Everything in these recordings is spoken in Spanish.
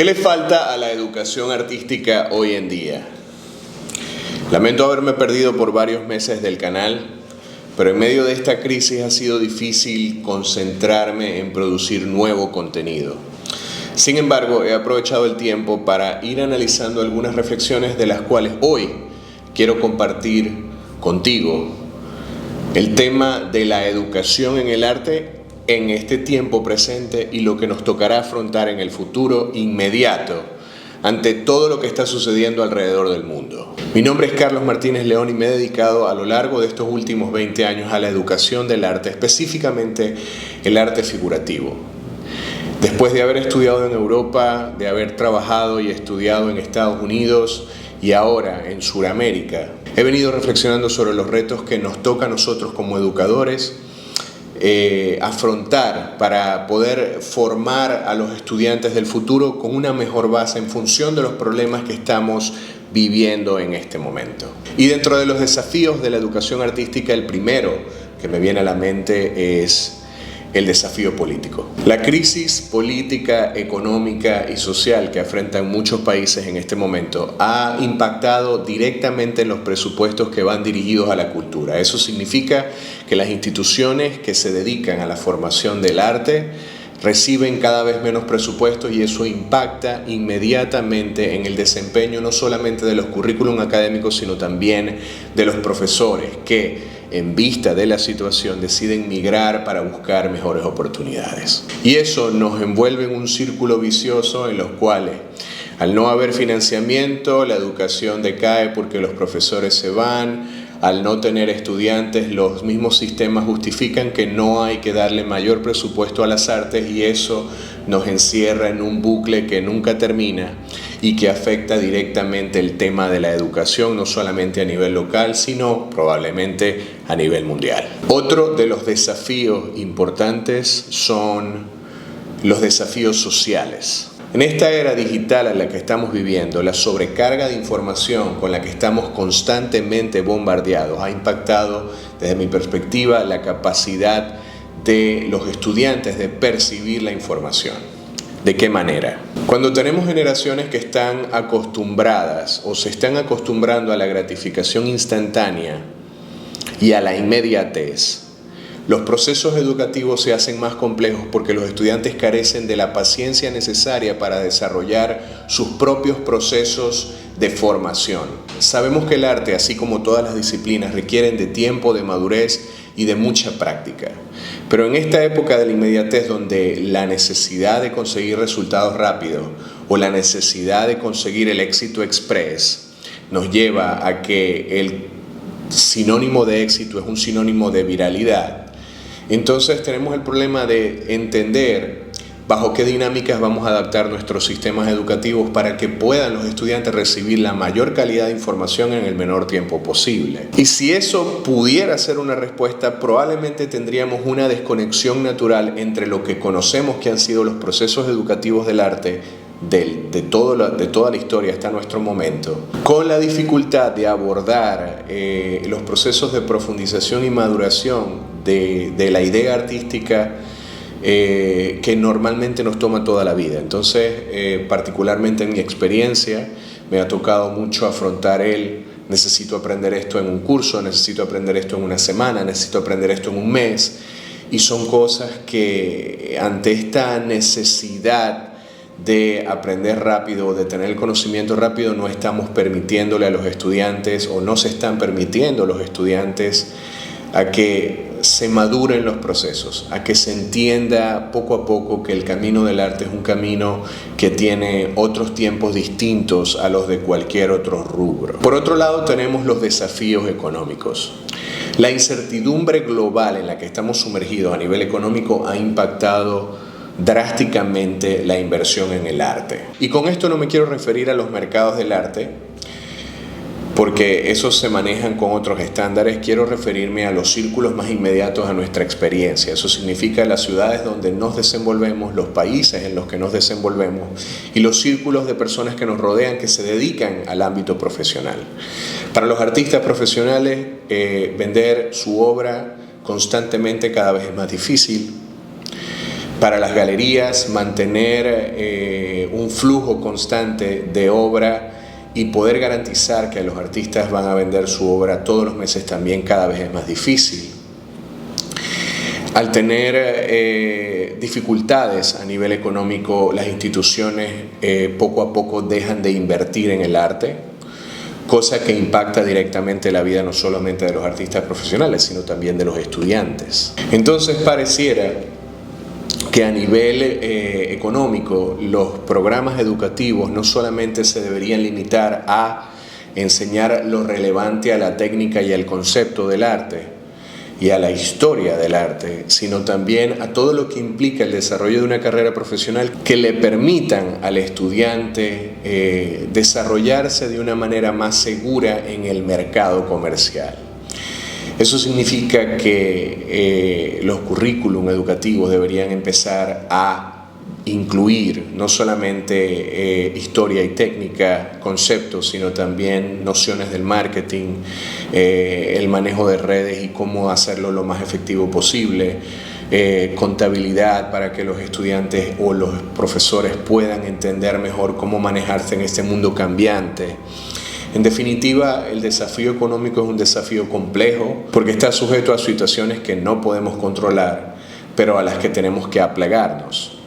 ¿Qué le falta a la educación artística hoy en día? Lamento haberme perdido por varios meses del canal, pero en medio de esta crisis ha sido difícil concentrarme en producir nuevo contenido. Sin embargo, he aprovechado el tiempo para ir analizando algunas reflexiones de las cuales hoy quiero compartir contigo el tema de la educación en el arte en este tiempo presente y lo que nos tocará afrontar en el futuro inmediato ante todo lo que está sucediendo alrededor del mundo. Mi nombre es Carlos Martínez León y me he dedicado a lo largo de estos últimos 20 años a la educación del arte, específicamente el arte figurativo. Después de haber estudiado en Europa, de haber trabajado y estudiado en Estados Unidos y ahora en Sudamérica, he venido reflexionando sobre los retos que nos toca a nosotros como educadores afrontar para poder formar a los estudiantes del futuro con una mejor base en función de los problemas que estamos viviendo en este momento. Y dentro de los desafíos de la educación artística, el primero que me viene a la mente es el desafío político. La crisis política, económica y social que afrontan muchos países en este momento ha impactado directamente en los presupuestos que van dirigidos a la cultura. Eso significa que las instituciones que se dedican a la formación del arte reciben cada vez menos presupuestos y eso impacta inmediatamente en el desempeño no solamente de los currículum académicos, sino también de los profesores que en vista de la situación deciden migrar para buscar mejores oportunidades. Y eso nos envuelve en un círculo vicioso en los cuales al no haber financiamiento, la educación decae porque los profesores se van. Al no tener estudiantes, los mismos sistemas justifican que no hay que darle mayor presupuesto a las artes y eso nos encierra en un bucle que nunca termina y que afecta directamente el tema de la educación, no solamente a nivel local, sino probablemente a nivel mundial. Otro de los desafíos importantes son los desafíos sociales. En esta era digital en la que estamos viviendo, la sobrecarga de información con la que estamos constantemente bombardeados ha impactado, desde mi perspectiva, la capacidad de los estudiantes de percibir la información. ¿De qué manera? Cuando tenemos generaciones que están acostumbradas o se están acostumbrando a la gratificación instantánea y a la inmediatez, los procesos educativos se hacen más complejos porque los estudiantes carecen de la paciencia necesaria para desarrollar sus propios procesos de formación. Sabemos que el arte, así como todas las disciplinas, requieren de tiempo, de madurez y de mucha práctica. Pero en esta época de la inmediatez, donde la necesidad de conseguir resultados rápidos o la necesidad de conseguir el éxito express nos lleva a que el sinónimo de éxito es un sinónimo de viralidad. Entonces tenemos el problema de entender bajo qué dinámicas vamos a adaptar nuestros sistemas educativos para que puedan los estudiantes recibir la mayor calidad de información en el menor tiempo posible. Y si eso pudiera ser una respuesta, probablemente tendríamos una desconexión natural entre lo que conocemos que han sido los procesos educativos del arte de toda la historia hasta nuestro momento, con la dificultad de abordar los procesos de profundización y maduración de la idea artística que normalmente nos toma toda la vida. Entonces, particularmente en mi experiencia, me ha tocado mucho afrontar necesito aprender esto en un curso, necesito aprender esto en una semana, necesito aprender esto en un mes, y son cosas que ante esta necesidad de aprender rápido, de tener el conocimiento rápido, no estamos permitiéndole a los estudiantes o no se están permitiendo a los estudiantes a que se maduren los procesos, a que se entienda poco a poco que el camino del arte es un camino que tiene otros tiempos distintos a los de cualquier otro rubro. Por otro lado, tenemos los desafíos económicos. La incertidumbre global en la que estamos sumergidos a nivel económico ha impactado drásticamente la inversión en el arte. Y con esto no me quiero referir a los mercados del arte, porque esos se manejan con otros estándares. Quiero referirme a los círculos más inmediatos a nuestra experiencia. Eso significa las ciudades donde nos desenvolvemos, los países en los que nos desenvolvemos y los círculos de personas que nos rodean que se dedican al ámbito profesional. Para los artistas profesionales, vender su obra constantemente cada vez es más difícil. Para las galerías, mantener un flujo constante de obra y poder garantizar que los artistas van a vender su obra todos los meses también cada vez es más difícil. Al tener dificultades a nivel económico, las instituciones poco a poco dejan de invertir en el arte, cosa que impacta directamente la vida no solamente de los artistas profesionales, sino también de los estudiantes. Entonces pareciera que a nivel económico los programas educativos no solamente se deberían limitar a enseñar lo relevante a la técnica y al concepto del arte y a la historia del arte, sino también a todo lo que implica el desarrollo de una carrera profesional que le permitan al estudiante desarrollarse de una manera más segura en el mercado comercial. Eso significa que los currículum educativos deberían empezar a incluir no solamente historia y técnica, conceptos, sino también nociones del marketing, el manejo de redes y cómo hacerlo lo más efectivo posible, contabilidad para que los estudiantes o los profesores puedan entender mejor cómo manejarse en este mundo cambiante. En definitiva, el desafío económico es un desafío complejo porque está sujeto a situaciones que no podemos controlar, pero a las que tenemos que aplegarnos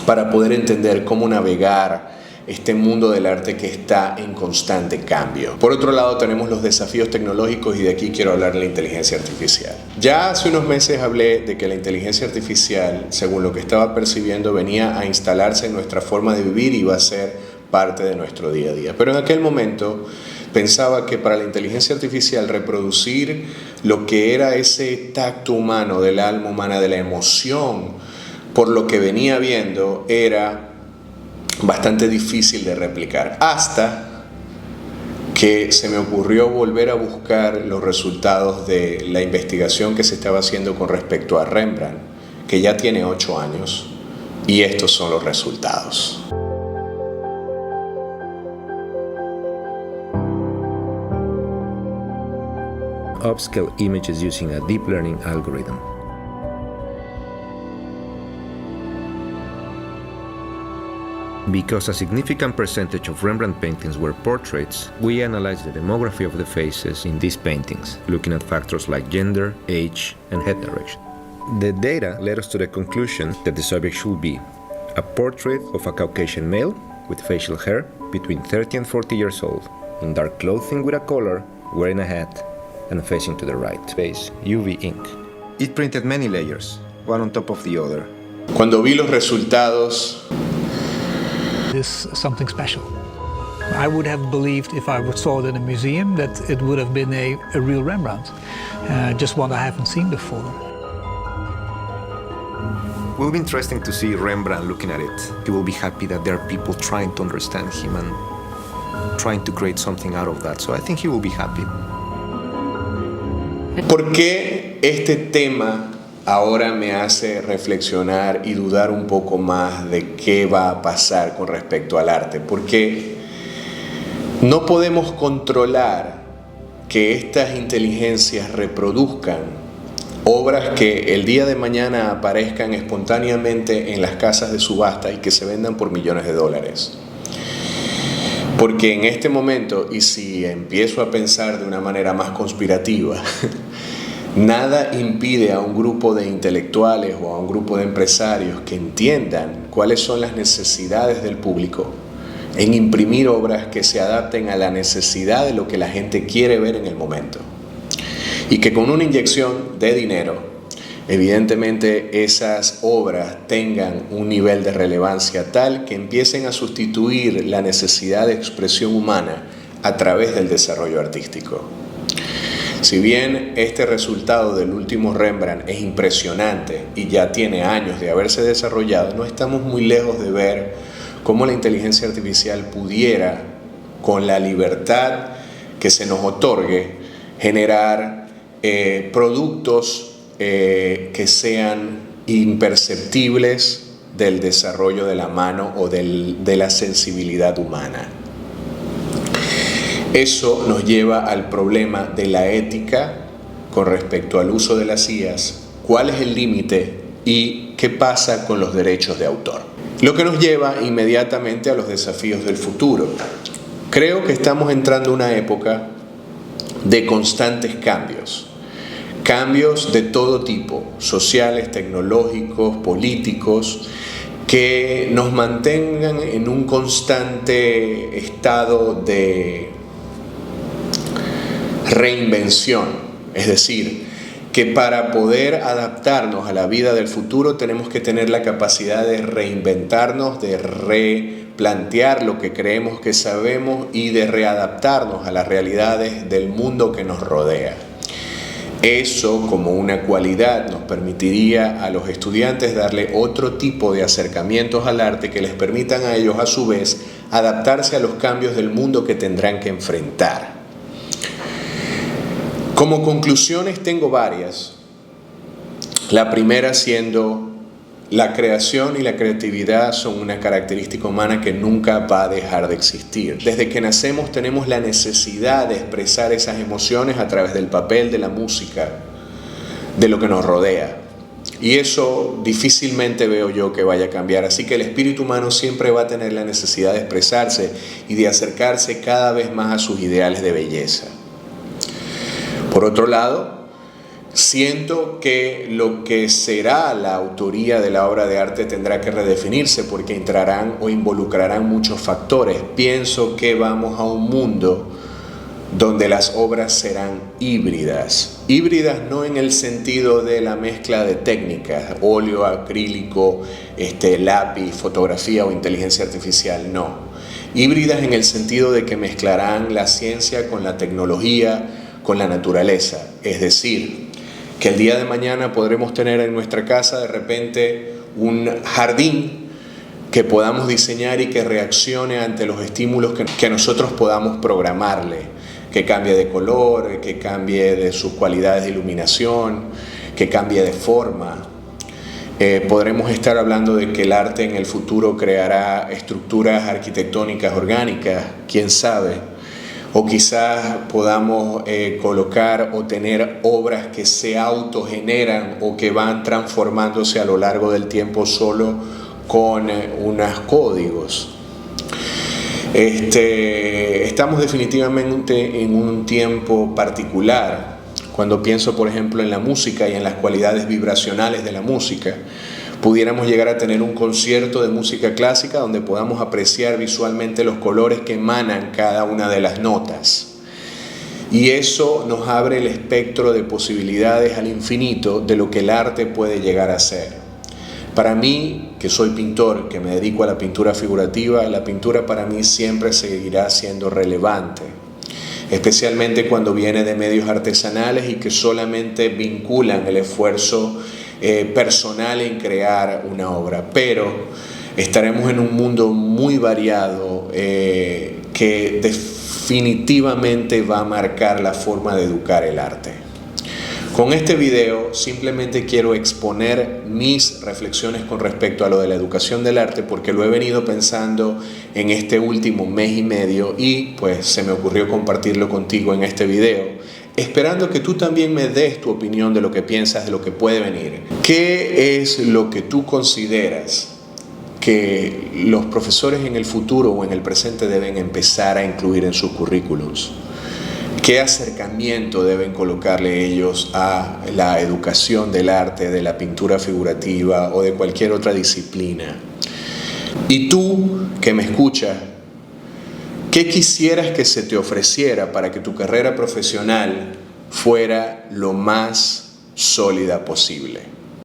para poder entender cómo navegar este mundo del arte que está en constante cambio. Por otro lado, tenemos los desafíos tecnológicos y de aquí quiero hablar de la inteligencia artificial. Ya hace unos meses hablé de que la inteligencia artificial, según lo que estaba percibiendo, venía a instalarse en nuestra forma de vivir y iba a ser parte de nuestro día a día. Pero en aquel momento pensaba que para la inteligencia artificial reproducir lo que era ese tacto humano del alma humana, de la emoción, por lo que venía viendo, era bastante difícil de replicar. Hasta que se me ocurrió volver a buscar los resultados de la investigación que se estaba haciendo con respecto a Rembrandt, que ya tiene 8 años, y estos son los resultados. Upscale images using a deep learning algorithm. Because a significant percentage of Rembrandt paintings were portraits, we analyzed the demography of the faces in these paintings, looking at factors like gender, age, and head direction. The data led us to the conclusion that the subject should be a portrait of a Caucasian male with facial hair between 30 and 40 years old, in dark clothing with a collar, wearing a hat, and facing to the right. Face UV ink. It printed many layers, one on top of the other. Cuando vi los resultados, is something special. I would have believed if I saw it in a museum that it would have been a real Rembrandt, just one I haven't seen before. It will be interesting to see Rembrandt looking at it. He will be happy that there are people trying to understand him and trying to create something out of that. So I think he will be happy. ¿Por qué este tema ahora me hace reflexionar y dudar un poco más de qué va a pasar con respecto al arte? Porque no podemos controlar que estas inteligencias reproduzcan obras que el día de mañana aparezcan espontáneamente en las casas de subasta y que se vendan por millones de dólares. Porque en este momento, y si empiezo a pensar de una manera más conspirativa, nada impide a un grupo de intelectuales o a un grupo de empresarios que entiendan cuáles son las necesidades del público en imprimir obras que se adapten a la necesidad de lo que la gente quiere ver en el momento. Y que con una inyección de dinero, evidentemente esas obras tengan un nivel de relevancia tal que empiecen a sustituir la necesidad de expresión humana a través del desarrollo artístico. Si bien este resultado del último Rembrandt es impresionante y ya tiene años de haberse desarrollado, no estamos muy lejos de ver cómo la inteligencia artificial pudiera, con la libertad que se nos otorgue, generar productos que sean imperceptibles del desarrollo de la mano o de la sensibilidad humana. Eso nos lleva al problema de la ética con respecto al uso de las IAs. ¿Cuál es el límite y qué pasa con los derechos de autor. Lo que nos lleva inmediatamente a los desafíos del futuro. Creo que estamos entrando en una época de constantes cambios. Cambios de todo tipo, sociales, tecnológicos, políticos, que nos mantengan en un constante estado de reinvención. Es decir, que para poder adaptarnos a la vida del futuro tenemos que tener la capacidad de reinventarnos, de replantear lo que creemos que sabemos y de readaptarnos a las realidades del mundo que nos rodea. Eso, como una cualidad, nos permitiría a los estudiantes darle otro tipo de acercamientos al arte que les permitan a ellos, a su vez, adaptarse a los cambios del mundo que tendrán que enfrentar. Como conclusiones tengo varias. La primera siendo: la creación y la creatividad son una característica humana que nunca va a dejar de existir. Desde que nacemos tenemos la necesidad de expresar esas emociones a través del papel, de la música, de lo que nos rodea. Y eso difícilmente veo yo que vaya a cambiar. Así que el espíritu humano siempre va a tener la necesidad de expresarse y de acercarse cada vez más a sus ideales de belleza. Por otro lado, siento que lo que será la autoría de la obra de arte tendrá que redefinirse porque entrarán o involucrarán muchos factores. Pienso que vamos a un mundo donde las obras serán híbridas. Híbridas no en el sentido de la mezcla de técnicas, óleo, acrílico, lápiz, fotografía o inteligencia artificial, no. Híbridas en el sentido de que mezclarán la ciencia con la tecnología, con la naturaleza. Es decir, que el día de mañana podremos tener en nuestra casa de repente un jardín que podamos diseñar y que reaccione ante los estímulos que nosotros podamos programarle, que cambie de color, que cambie de sus cualidades de iluminación, que cambie de forma. Podremos estar hablando de que el arte en el futuro creará estructuras arquitectónicas orgánicas, quién sabe. O quizás podamos colocar o tener obras que se autogeneran o que van transformándose a lo largo del tiempo solo con unos códigos. Estamos definitivamente en un tiempo particular. Cuando pienso, por ejemplo, en la música y en las cualidades vibracionales de la música, pudiéramos llegar a tener un concierto de música clásica donde podamos apreciar visualmente los colores que emanan cada una de las notas. Y eso nos abre el espectro de posibilidades al infinito de lo que el arte puede llegar a ser. Para mí, que soy pintor, que me dedico a la pintura figurativa, la pintura para mí siempre seguirá siendo relevante, especialmente cuando viene de medios artesanales y que solamente vinculan el esfuerzo personal en crear una obra. Pero estaremos en un mundo muy variado que definitivamente va a marcar la forma de educar el arte. Con este video simplemente quiero exponer mis reflexiones con respecto a lo de la educación del arte, porque lo he venido pensando en este último mes y medio y pues se me ocurrió compartirlo contigo en este video, esperando que tú también me des tu opinión de lo que piensas, de lo que puede venir. ¿Qué es lo que tú consideras que los profesores en el futuro o en el presente deben empezar a incluir en sus currículums? ¿Qué acercamiento deben colocarle ellos a la educación del arte, de la pintura figurativa o de cualquier otra disciplina? Y tú que me escuchas, ¿qué quisieras que se te ofreciera para que tu carrera profesional fuera lo más sólida posible?